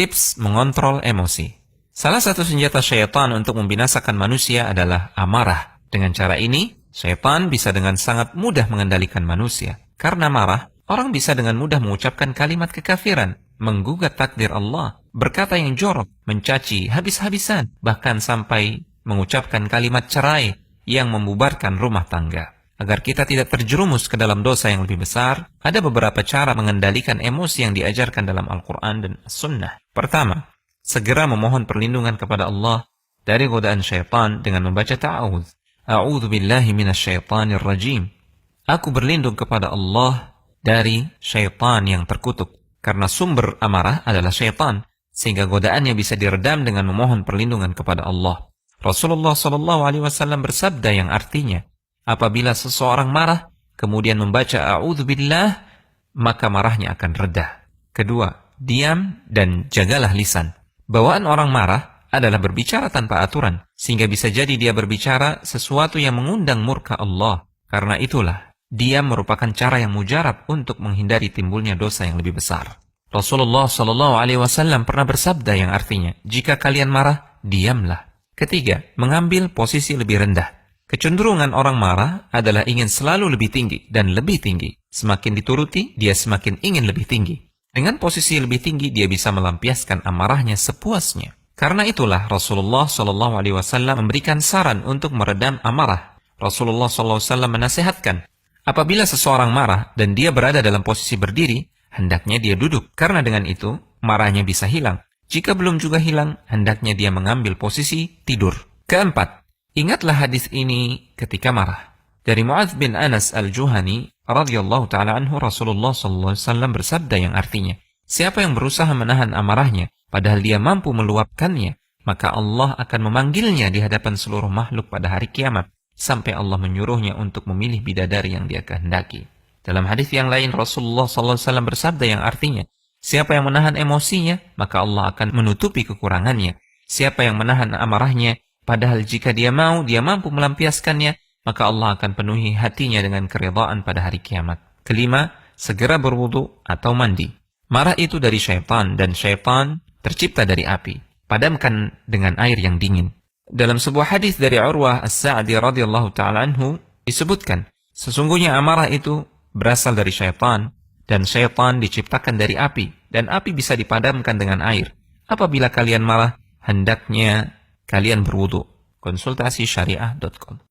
Tips mengontrol emosi. Salah satu senjata syaitan untuk membinasakan manusia adalah amarah. Dengan cara ini, syaitan bisa dengan sangat mudah mengendalikan manusia. Karena marah, orang bisa dengan mudah mengucapkan kalimat kekafiran, menggugat takdir Allah, berkata yang jorok, mencaci habis-habisan, bahkan sampai mengucapkan kalimat cerai yang membubarkan rumah tangga. Agar kita tidak terjerumus ke dalam dosa yang lebih besar, ada beberapa cara mengendalikan emosi yang diajarkan dalam Al-Quran dan As-Sunnah. Pertama, segera memohon perlindungan kepada Allah dari godaan syaitan dengan membaca ta'awudz. A'udzu billahi minasyaitonir rajim. Aku berlindung kepada Allah dari syaitan yang terkutuk. Karena sumber amarah adalah syaitan, sehingga godaannya bisa diredam dengan memohon perlindungan kepada Allah. Rasulullah SAW bersabda yang artinya, apabila seseorang marah, kemudian membaca a'udzu billah, maka marahnya akan reda. Kedua, diam dan jagalah lisan. Bawaan orang marah adalah berbicara tanpa aturan, sehingga bisa jadi dia berbicara sesuatu yang mengundang murka Allah. Karena itulah, diam merupakan cara yang mujarab untuk menghindari timbulnya dosa yang lebih besar. Rasulullah SAW pernah bersabda yang artinya, jika kalian marah, diamlah. Ketiga, mengambil posisi lebih rendah. Kecenderungan orang marah adalah ingin selalu lebih tinggi dan lebih tinggi. Semakin dituruti, dia semakin ingin lebih tinggi. Dengan posisi lebih tinggi, dia bisa melampiaskan amarahnya sepuasnya. Karena itulah Rasulullah SAW memberikan saran untuk meredam amarah. Rasulullah SAW menasihatkan, apabila seseorang marah dan dia berada dalam posisi berdiri, hendaknya dia duduk. Karena dengan itu, marahnya bisa hilang. Jika belum juga hilang, hendaknya dia mengambil posisi tidur. Keempat, ingatlah hadis ini ketika marah. Dari Mu'adz bin Anas al-Juhani radhiyallahu ta'ala anhu, Rasulullah SAW bersabda yang artinya, siapa yang berusaha menahan amarahnya, padahal dia mampu meluapkannya, maka Allah akan memanggilnya di hadapan seluruh makhluk pada hari kiamat, sampai Allah menyuruhnya untuk memilih bidadari yang dia kehendaki. Dalam hadis yang lain, Rasulullah SAW bersabda yang artinya, siapa yang menahan emosinya, maka Allah akan menutupi kekurangannya. Siapa yang menahan amarahnya, padahal jika dia mau, dia mampu melampiaskannya, maka Allah akan penuhi hatinya dengan keridhaan pada hari kiamat. Kelima, segera berwudu atau mandi. Marah itu dari syaitan, dan syaitan tercipta dari api. Padamkan dengan air yang dingin. Dalam sebuah hadis dari Urwah As-Sa'di radhiyallahu ta'ala anhu, disebutkan, sesungguhnya amarah itu berasal dari syaitan, dan syaitan diciptakan dari api, dan api bisa dipadamkan dengan air. Apabila kalian marah, hendaknya kalian berwudu. Konsultasi syariah.com